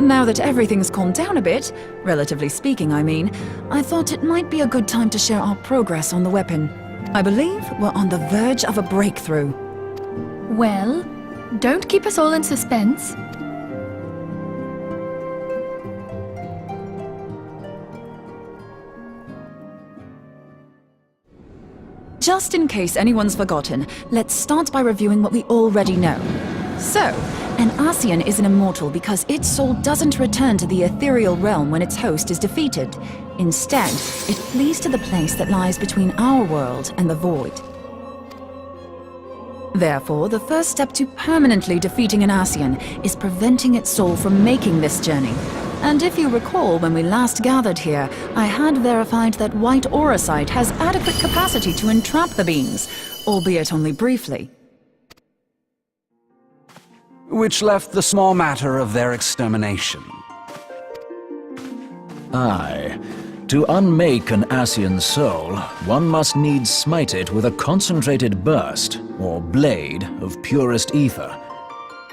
Now that everything's calmed down a bit, relatively speaking I mean, I thought it might be a good time to share our progress on the weapon. I believe we're on the verge of a breakthrough. Well, don't keep us all in suspense. Just in case anyone's forgotten, let's start by reviewing what we already know. So, an Ascian is an immortal because its soul doesn't return to the ethereal realm when its host is defeated. Instead, it flees to the place that lies between our world and the void. Therefore, the first step to permanently defeating an Ascian is preventing its soul from making this journey. And if you recall, when we last gathered here, I had verified that white auracite has adequate capacity to entrap the beings, albeit only briefly. Which left the small matter of their extermination. Aye. To unmake an Ascian soul, one must needs smite it with a concentrated burst, or blade, of purest ether.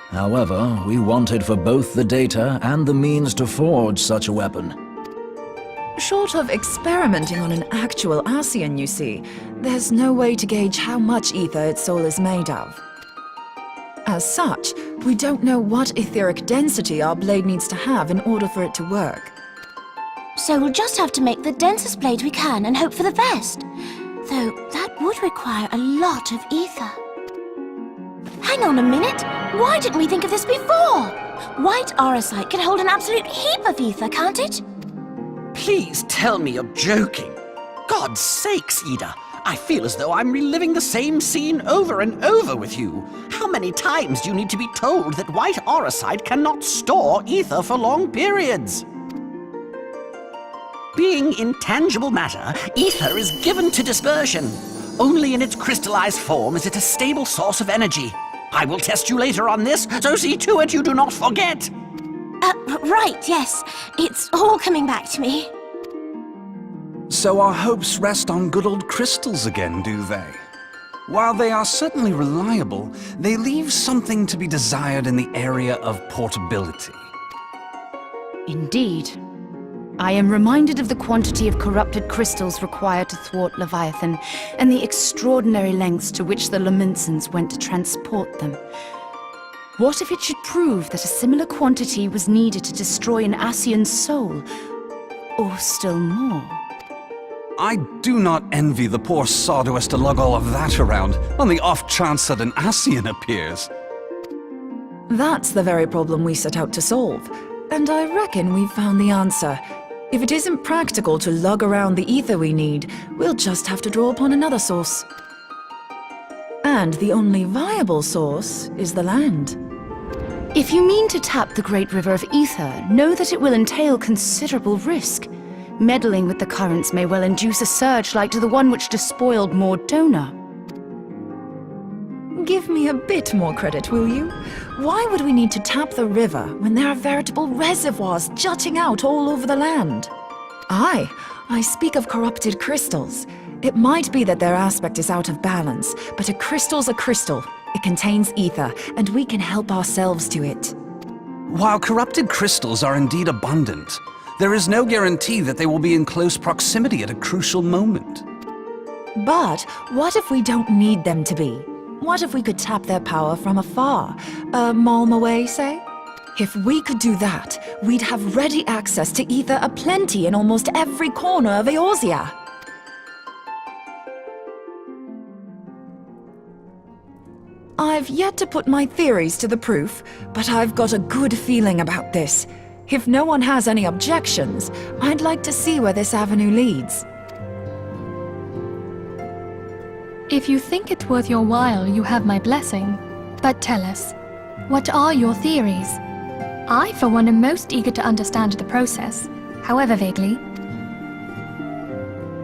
However, we wanted for both the data and the means to forge such a weapon. Short of experimenting on an actual Ascian, you see, there's no way to gauge how much ether its soul is made of. As such, we don't know what etheric density our blade needs to have in order for it to work. So we'll just have to make the densest blade we can and hope for the best. Though that would require a lot of ether. Hang on a minute! Why didn't we think of this before? White auracite can hold an absolute heap of ether, can't it? Please tell me you're joking. God's sakes, Ida. I feel as though I'm reliving the same scene over and over with you. How many times do you need to be told that white auracite cannot store ether for long periods? Being intangible matter, ether is given to dispersion. Only in its crystallized form is it a stable source of energy. I will test you later on this, so see to it you do not forget. Right, yes. It's all coming back to me. So our hopes rest on good old crystals again, do they? While they are certainly reliable, they leave something to be desired in the area of portability. Indeed. I am reminded of the quantity of corrupted crystals required to thwart Leviathan, and the extraordinary lengths to which the Lamentsons went to transport them. What if it should prove that a similar quantity was needed to destroy an Ascian soul? Or still more? I do not envy the poor sod who has to lug all of that around, on the off chance that an Ascian appears. That's the very problem we set out to solve, and I reckon we've found the answer. If it isn't practical to lug around the ether we need, we'll just have to draw upon another source. And the only viable source is the land. If you mean to tap the great river of ether, know that it will entail considerable risk. Meddling with the currents may well induce a surge like to the one which despoiled Moenbryda. Give me a bit more credit, will you? Why would we need to tap the river when there are veritable reservoirs jutting out all over the land? Aye, I speak of corrupted crystals. It might be that their aspect is out of balance, but a crystal's a crystal. It contains ether, and we can help ourselves to it. While corrupted crystals are indeed abundant, there is no guarantee that they will be in close proximity at a crucial moment. But what if we don't need them to be? What if we could tap their power from afar? A malm away, say? If we could do that, we'd have ready access to ether aplenty in almost every corner of Eorzea. I've yet to put my theories to the proof, but I've got a good feeling about this. If no one has any objections, I'd like to see where this avenue leads. If you think it worth your while, you have my blessing. But tell us, what are your theories? I, for one, am most eager to understand the process, however vaguely.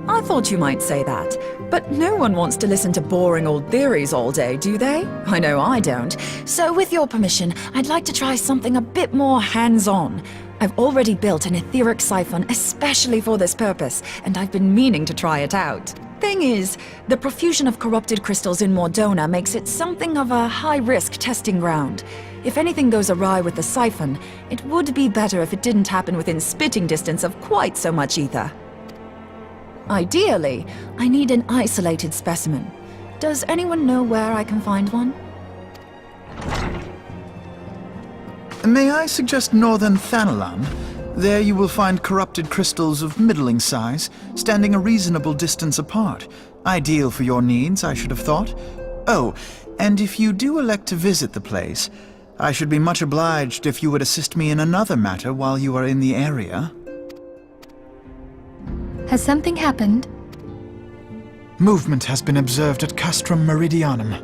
I thought you might say that, but no one wants to listen to boring old theories all day, do they? I know I don't. So with your permission, I'd like to try something a bit more hands-on. I've already built an etheric siphon especially for this purpose, and I've been meaning to try it out. Thing is, the profusion of corrupted crystals in Moenbryda makes it something of a high-risk testing ground. If anything goes awry with the siphon, it would be better if it didn't happen within spitting distance of quite so much ether. Ideally, I need an isolated specimen. Does anyone know where I can find one? May I suggest northern Thanalan? There you will find corrupted crystals of middling size, standing a reasonable distance apart. Ideal for your needs, I should have thought. Oh, and if you do elect to visit the place, I should be much obliged if you would assist me in another matter while you are in the area. Has something happened? Movement has been observed at Castrum Meridianum.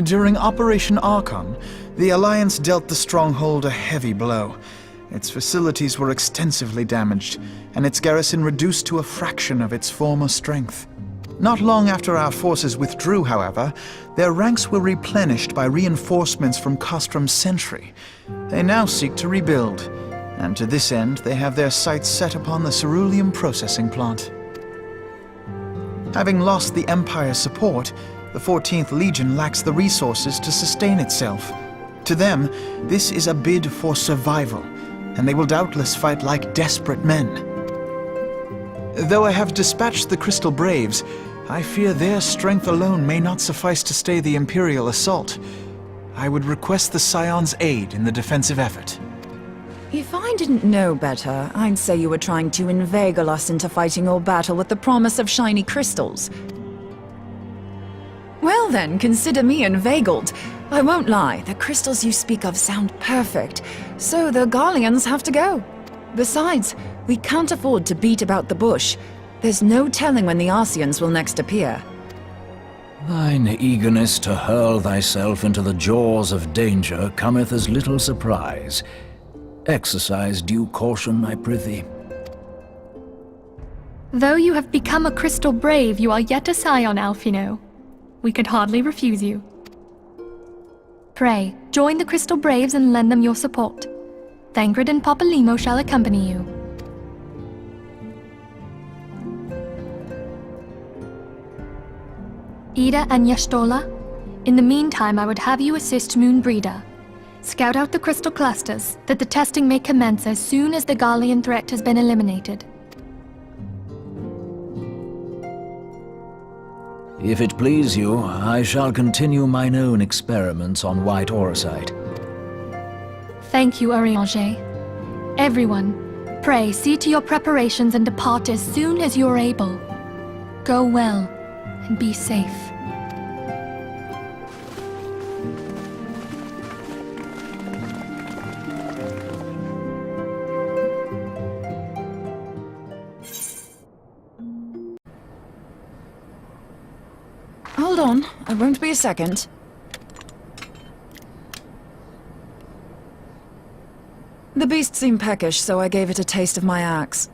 During Operation Archon, the Alliance dealt the stronghold a heavy blow. Its facilities were extensively damaged, and its garrison reduced to a fraction of its former strength. Not long after our forces withdrew, however, their ranks were replenished by reinforcements from Castrum's sentry. They now seek to rebuild, and to this end they have their sights set upon the ceruleum processing plant. Having lost the Empire's support, the 14th Legion lacks the resources to sustain itself. To them, this is a bid for survival, and they will doubtless fight like desperate men. Though I have dispatched the Crystal Braves, I fear their strength alone may not suffice to stay the Imperial assault. I would request the Scion's aid in the defensive effort. If I didn't know better, I'd say you were trying to inveigle us into fighting your battle with the promise of shiny crystals. Well then, consider me inveigled. I won't lie, the crystals you speak of sound perfect, so the Garleans have to go. Besides, we can't afford to beat about the bush. There's no telling when the Ascians will next appear. Thine eagerness to hurl thyself into the jaws of danger cometh as little surprise. Exercise due caution, I prithee. Though you have become a Crystal Brave, you are yet a Scion, Alphino. We could hardly refuse you. Pray, join the Crystal Braves and lend them your support. Thangred and Popalimo shall accompany you. Ida and Yashtola, in the meantime I would have you assist Moenbryda. Scout out the crystal clusters, that the testing may commence as soon as the Garlean threat has been eliminated. If it please you, I shall continue mine own experiments on white orosite. Thank you, Urianger. Everyone, pray see to your preparations and depart as soon as you are able. Go well, and be safe. Hold on, I won't be a second. The beast seemed peckish, so I gave it a taste of my axe.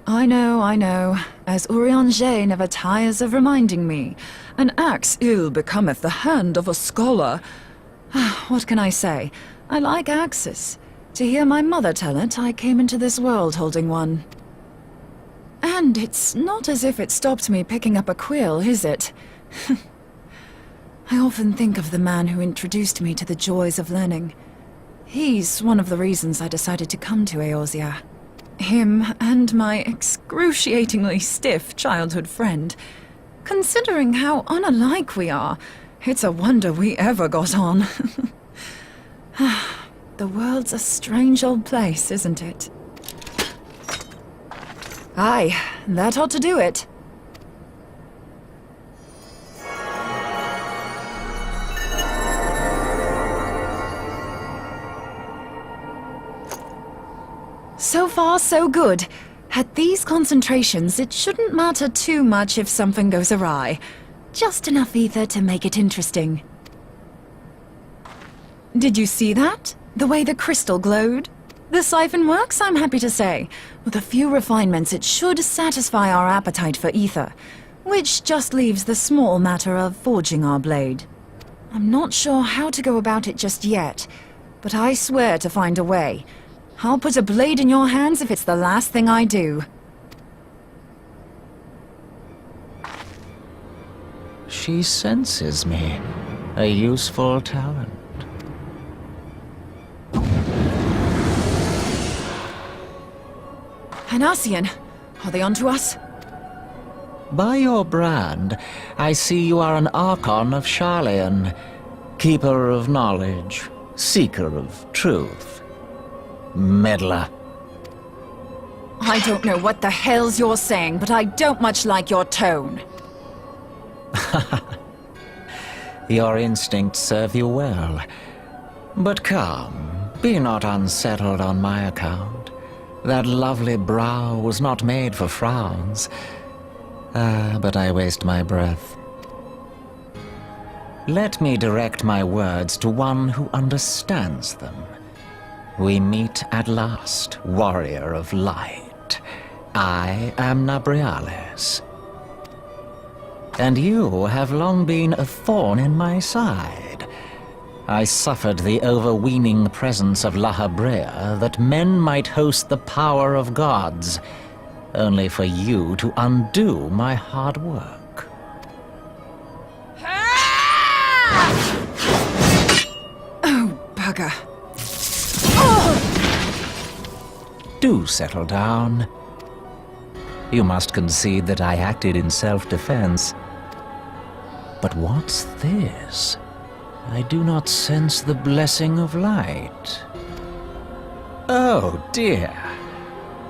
I know. As Urianger never tires of reminding me, an axe ill becometh the hand of a scholar. What can I say? I like axes. To hear my mother tell it, I came into this world holding one. And it's not as if it stopped me picking up a quill, is it? I often think of the man who introduced me to the joys of learning. He's one of the reasons I decided to come to Eorzea. Him and my excruciatingly stiff childhood friend. Considering how unalike we are, it's a wonder we ever got on. The world's a strange old place, isn't it? Aye, that ought to do it. So far, so good. At these concentrations, it shouldn't matter too much if something goes awry. Just enough ether to make it interesting. Did you see that? The way the crystal glowed? The siphon works, I'm happy to say. With a few refinements, it should satisfy our appetite for ether, which just leaves the small matter of forging our blade. I'm not sure how to go about it just yet, but I swear to find a way. I'll put a blade in your hands if it's the last thing I do. She senses me. A useful talent. And Ascian, are they onto us? By your brand, I see you are an Archon of Sharlayan, keeper of knowledge, seeker of truth. Meddler. I don't know what the hell's you're saying, but I don't much like your tone. Your instincts serve you well. But come, be not unsettled on my account. That lovely brow was not made for frowns. But I waste my breath. Let me direct my words to one who understands them. We meet at last, warrior of light. I am Nabriales. And you have long been a thorn in my side. I suffered the overweening presence of Lahabrea that men might host the power of gods, only for you to undo my hard work. Oh, bugger. Do settle down. You must concede that I acted in self-defense. But what's this? I do not sense the blessing of light. Oh dear.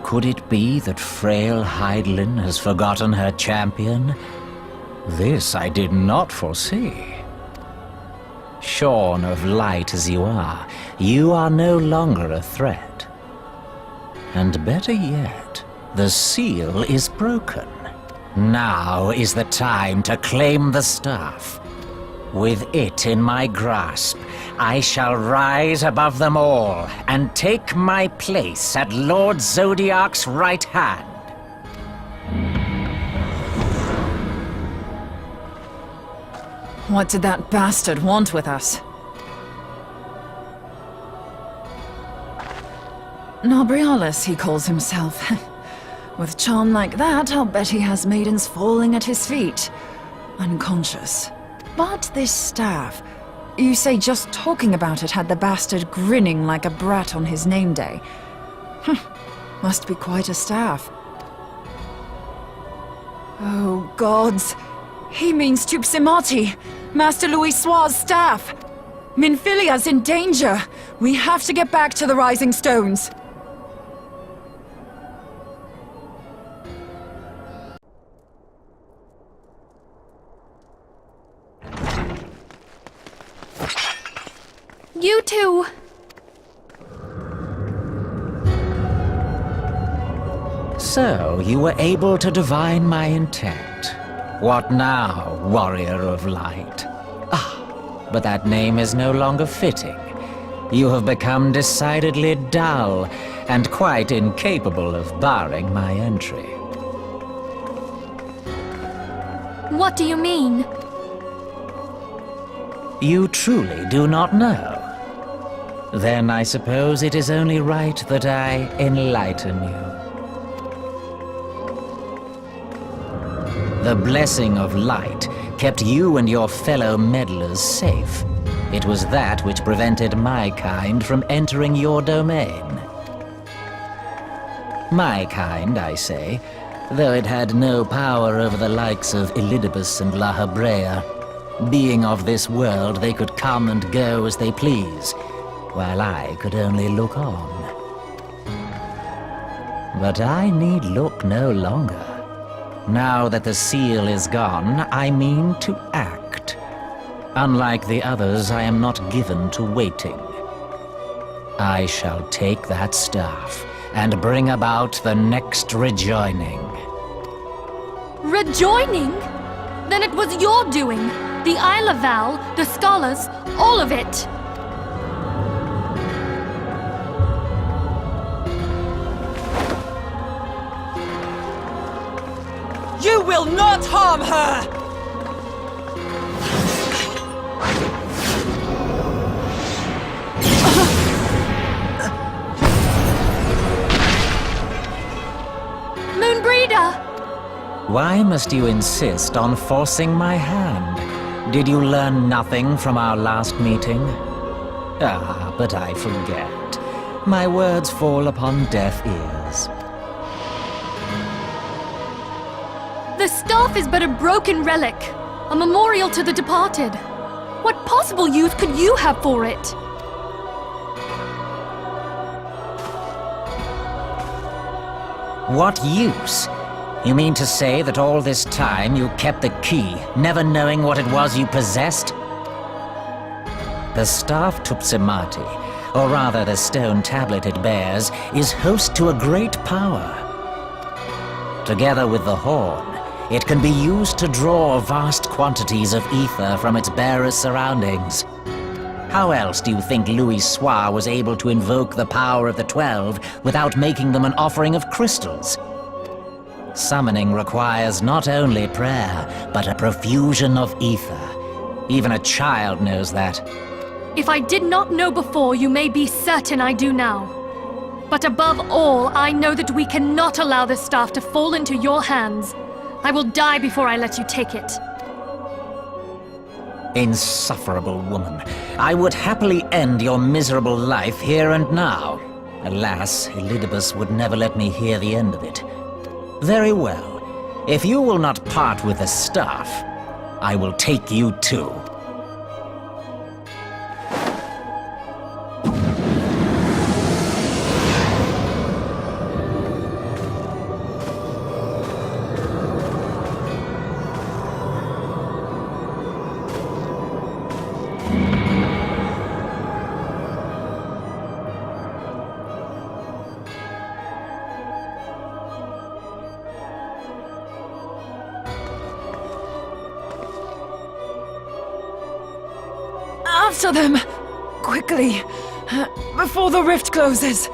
Could it be that frail Hydaelyn has forgotten her champion? This I did not foresee. Shorn of light as you are no longer a threat. And better yet, the seal is broken. Now is the time to claim the staff. With it in my grasp, I shall rise above them all and take my place at Lord Zodiac's right hand. What did that bastard want with us? Nabriales, he calls himself. With charm like that, I'll bet he has maidens falling at his feet, unconscious. But this staff, you say just talking about it had the bastard grinning like a brat on his name day. Must be quite a staff. Oh, gods. He means Tupsimati, Master Louis Soir's staff. Minfilia's in danger. We have to get back to the Rising Stones. You two! So, you were able to divine my intent. What now, warrior of light? Ah, but that name is no longer fitting. You have become decidedly dull, and quite incapable of barring my entry. What do you mean? You truly do not know? Then I suppose it is only right that I enlighten you. The blessing of light kept you and your fellow meddlers safe. It was that which prevented my kind from entering your domain. My kind, I say, though it had no power over the likes of Elidibus and Lahabrea. Being of this world, they could come and go as they please, while I could only look on. But I need look no longer. Now that the seal is gone, I mean to act. Unlike the others, I am not given to waiting. I shall take that staff and bring about the next rejoining. Rejoining? Then it was your doing. The Isle of Val, the scholars, all of it. You will not harm her! Moenbryda! Why must you insist on forcing my hand? Did you learn nothing from our last meeting? Ah, but I forget. My words fall upon deaf ears. The staff is but a broken relic, a memorial to the departed. What possible use could you have for it? What use? You mean to say that all this time you kept the key, never knowing what it was you possessed? The staff Tupsimati, or rather the stone tablet it bears, is host to a great power. Together with the horn, it can be used to draw vast quantities of ether from its bearer's surroundings. How else do you think Louis Soir was able to invoke the power of the 12 without making them an offering of crystals? Summoning requires not only prayer, but a profusion of ether. Even a child knows that. If I did not know before, you may be certain I do now. But above all, I know that we cannot allow this staff to fall into your hands. I will die before I let you take it. Insufferable woman. I would happily end your miserable life here and now. Alas, Elidibus would never let me hear the end of it. Very well. If you will not part with the staff, I will take you too. After them! Quickly! Before the rift closes!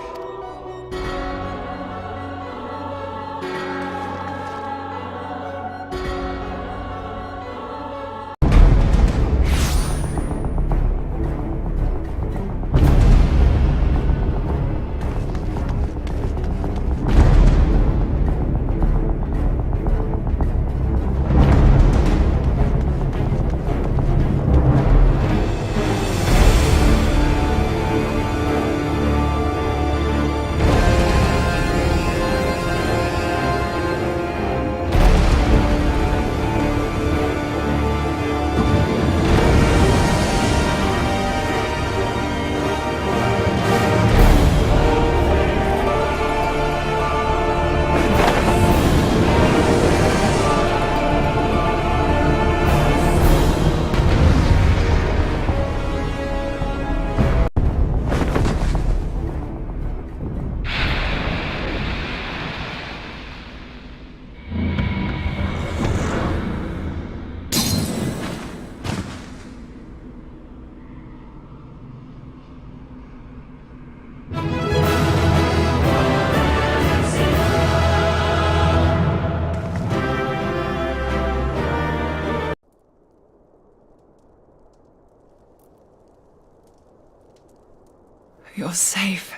You're safe.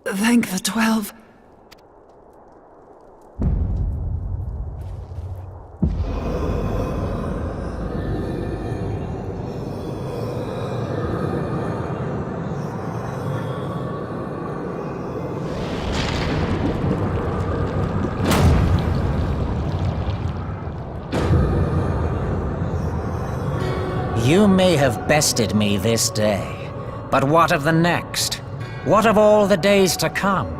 Thank the 12. You may have bested me this day. But what of the next? What of all the days to come?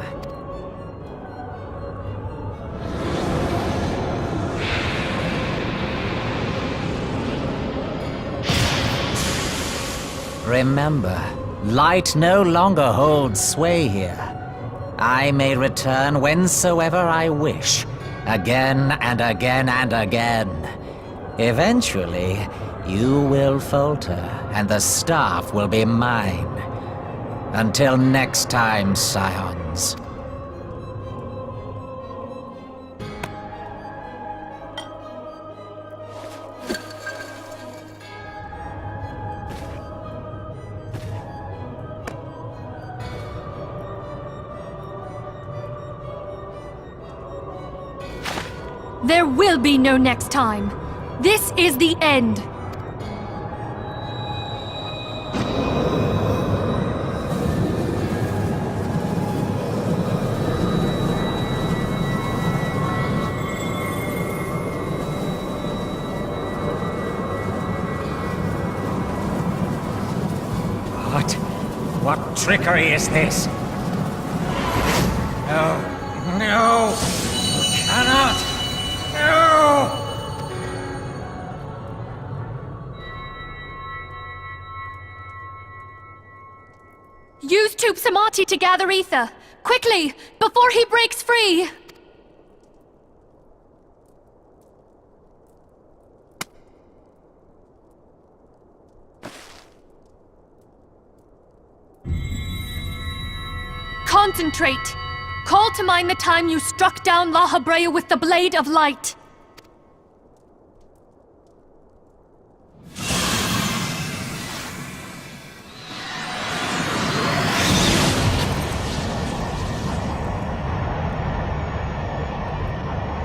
Remember, light no longer holds sway here. I may return whensoever I wish, again and again and again. Eventually, you will falter, and the staff will be mine. Until next time, scions. There will be no next time. This is the end. trickery is this? No. No! You cannot! No! Use Tupsamati to gather Aether! Quickly, before he breaks free! Concentrate! Call to mind the time you struck down La Habrea with the Blade of Light!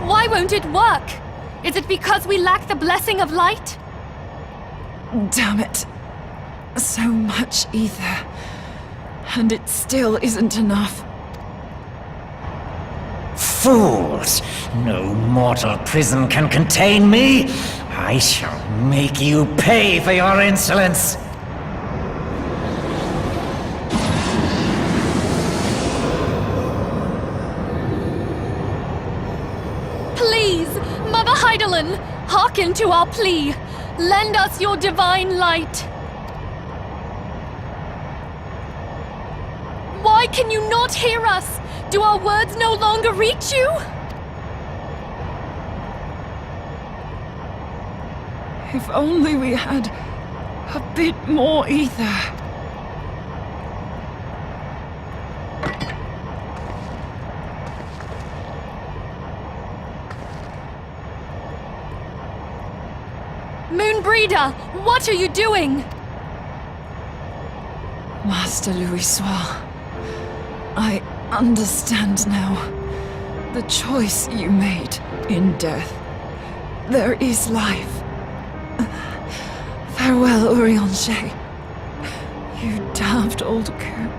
Why won't it work? Is it because we lack the blessing of light? Damn it. So much ether. And it still isn't enough. Fools! No mortal prison can contain me! I shall make you pay for your insolence! Please, Mother Heidelin, hearken to our plea. Lend us your divine light. Why can you not hear us? Do our words no longer reach you? If only we had a bit more ether. Moenbryda, what are you doing? Master Louisoix, I understand now. The choice you made in death. There is life. Farewell, Urianger. You daft old coot.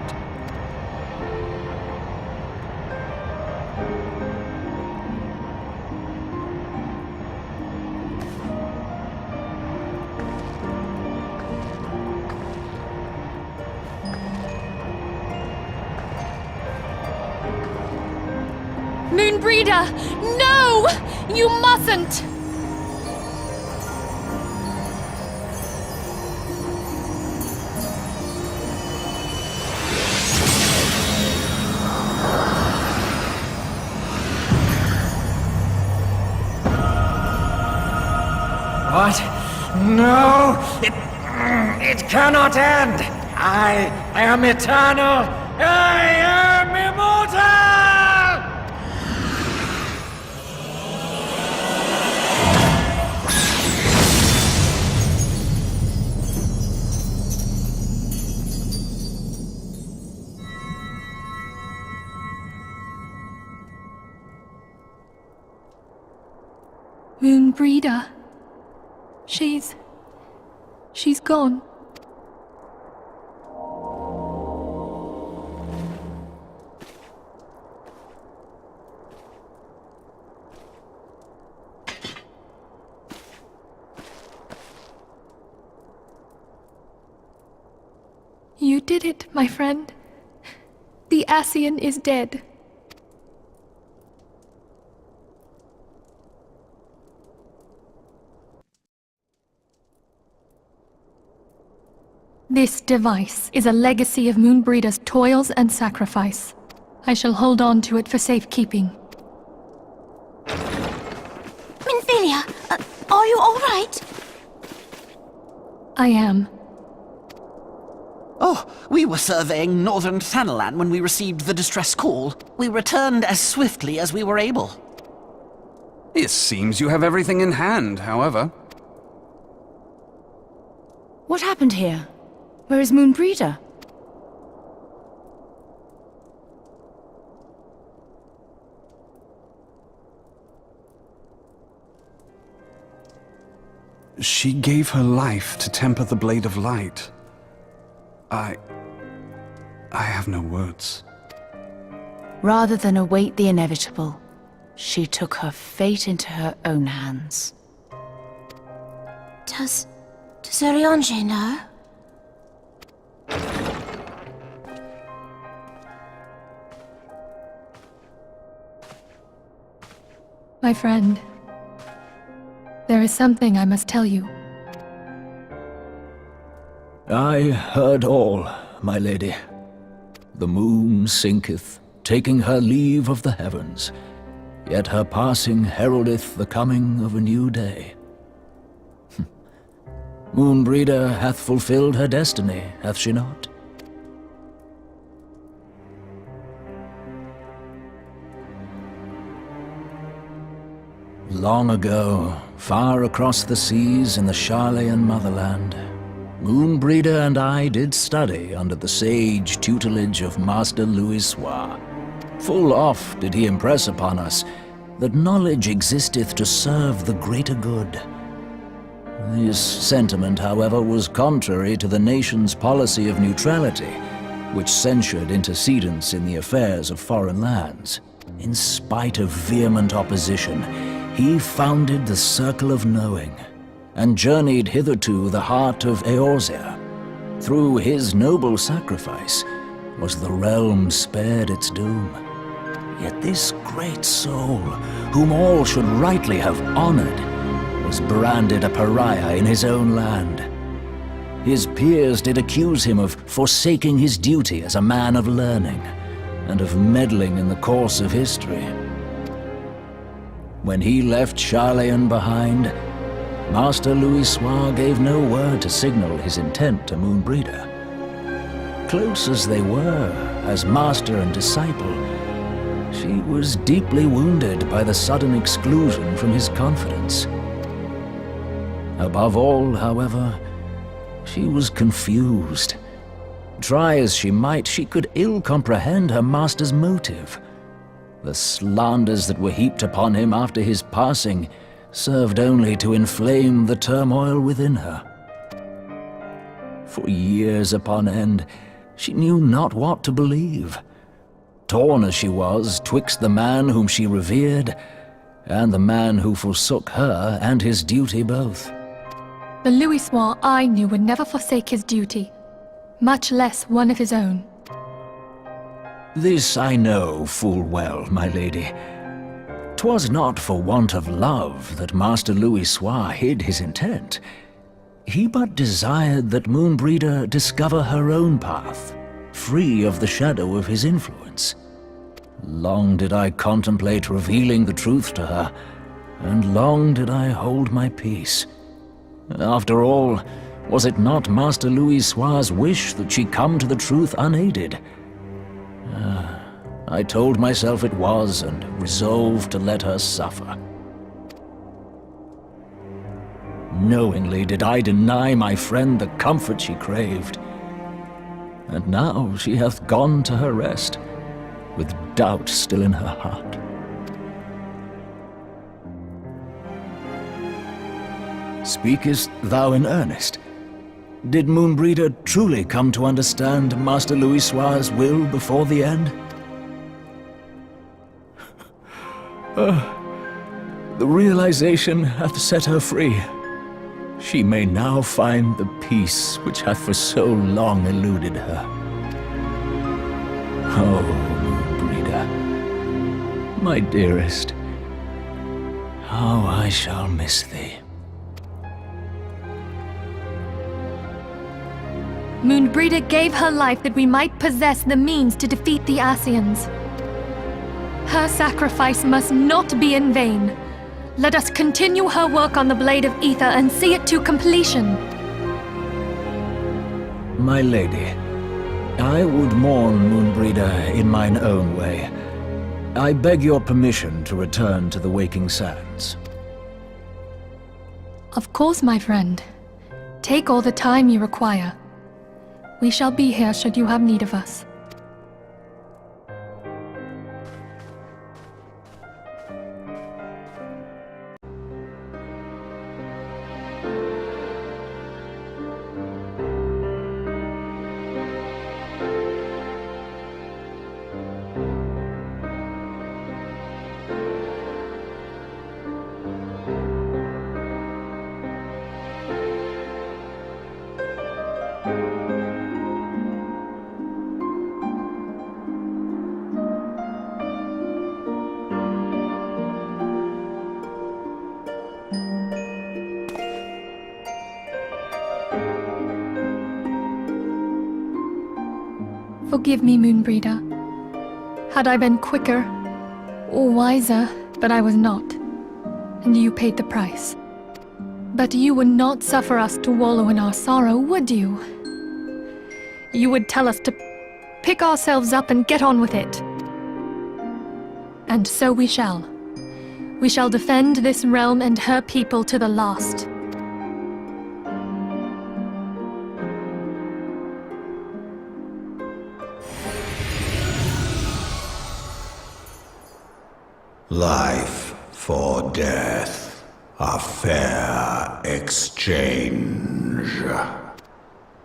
Moenbryda, no! You mustn't! What? No! It cannot end! I am eternal! I am immortal! Moenbryda. She's gone. You did it, my friend. The Ascian is dead. This device is a legacy of Moenbryda's toils and sacrifice. I shall hold on to it for safekeeping. Minfilia, are you all right? I am. Oh, we were surveying northern Thanalan when we received the distress call. We returned as swiftly as we were able. It seems you have everything in hand, however. What happened here? Where is Moenbryda? She gave her life to temper the Blade of Light. I have no words. Rather than await the inevitable, she took her fate into her own hands. Does Urianger know? My friend, there is something I must tell you. I heard all, my lady. The moon sinketh, taking her leave of the heavens, yet her passing heraldeth the coming of a new day. Moenbryda hath fulfilled her destiny, hath she not? Long ago, far across the seas in the Charlean motherland, Moenbryda and I did study under the sage tutelage of Master Louisoix. Full oft did he impress upon us that knowledge existeth to serve the greater good. This sentiment, however, was contrary to the nation's policy of neutrality, which censured intercedence in the affairs of foreign lands. In spite of vehement opposition, he founded the Circle of Knowing, and journeyed hitherto the heart of Eorzea. Through his noble sacrifice was the realm spared its doom. Yet this great soul, whom all should rightly have honored, was branded a pariah in his own land. His peers did accuse him of forsaking his duty as a man of learning, and of meddling in the course of history. When he left Charlean behind, Master Louisoix gave no word to signal his intent to Moenbryda. Close as they were, as master and disciple, she was deeply wounded by the sudden exclusion from his confidence. Above all, however, she was confused. Try as she might, she could ill comprehend her master's motive. The slanders that were heaped upon him after his passing served only to inflame the turmoil within her. For years upon end, she knew not what to believe. Torn as she was twixt the man whom she revered, and the man who forsook her and his duty both. The Louisoix I knew would never forsake his duty, much less one of his own. This I know full well, my lady. 'Twas not for want of love that Master Louisoix hid his intent. He but desired that Moenbryda discover her own path, free of the shadow of his influence. Long did I contemplate revealing the truth to her, and long did I hold my peace. After all, was it not Master Louisoix's wish that she come to the truth unaided? I told myself it was, and resolved to let her suffer. Knowingly did I deny my friend the comfort she craved. And now she hath gone to her rest, with doubt still in her heart. Speakest thou in earnest? Did Moenbryda truly come to understand Master Louisoix's will before the end? The realization hath set her free. She may now find the peace which hath for so long eluded her. Oh, Moenbryda, my dearest, how I shall miss thee. Moenbryda gave her life that we might possess the means to defeat the Ascians. Her sacrifice must not be in vain. Let us continue her work on the Blade of Aether and see it to completion. My lady, I would mourn Moenbryda in mine own way. I beg your permission to return to the Waking Sands. Of course, my friend. Take all the time you require. We shall be here should you have need of us. Forgive me, Moenbryda. Had I been quicker or wiser, but I was not. And you paid the price. But you would not suffer us to wallow in our sorrow, would you? You would tell us to pick ourselves up and get on with it. And so we shall. We shall defend this realm and her people to the last. Life for death, a fair exchange.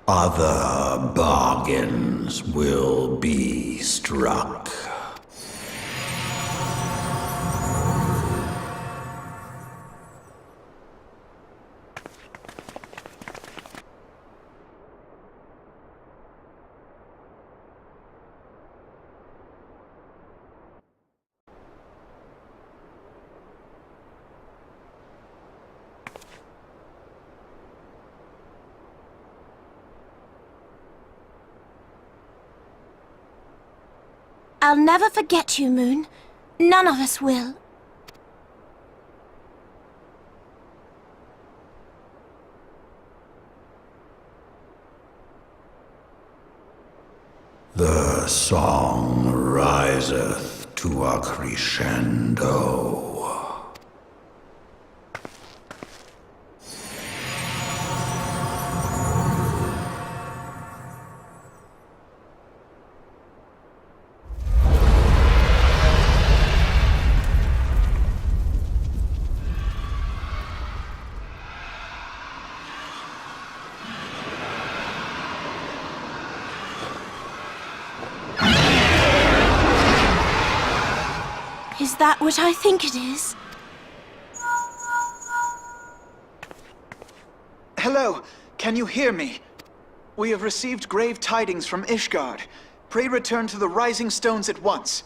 Other bargains will be struck. I'll never forget you, Moon. None of us will. The song riseth to a crescendo. Is that what I think it is? Hello, can you hear me? We have received grave tidings from Ishgard. Pray return to the Rising Stones at once.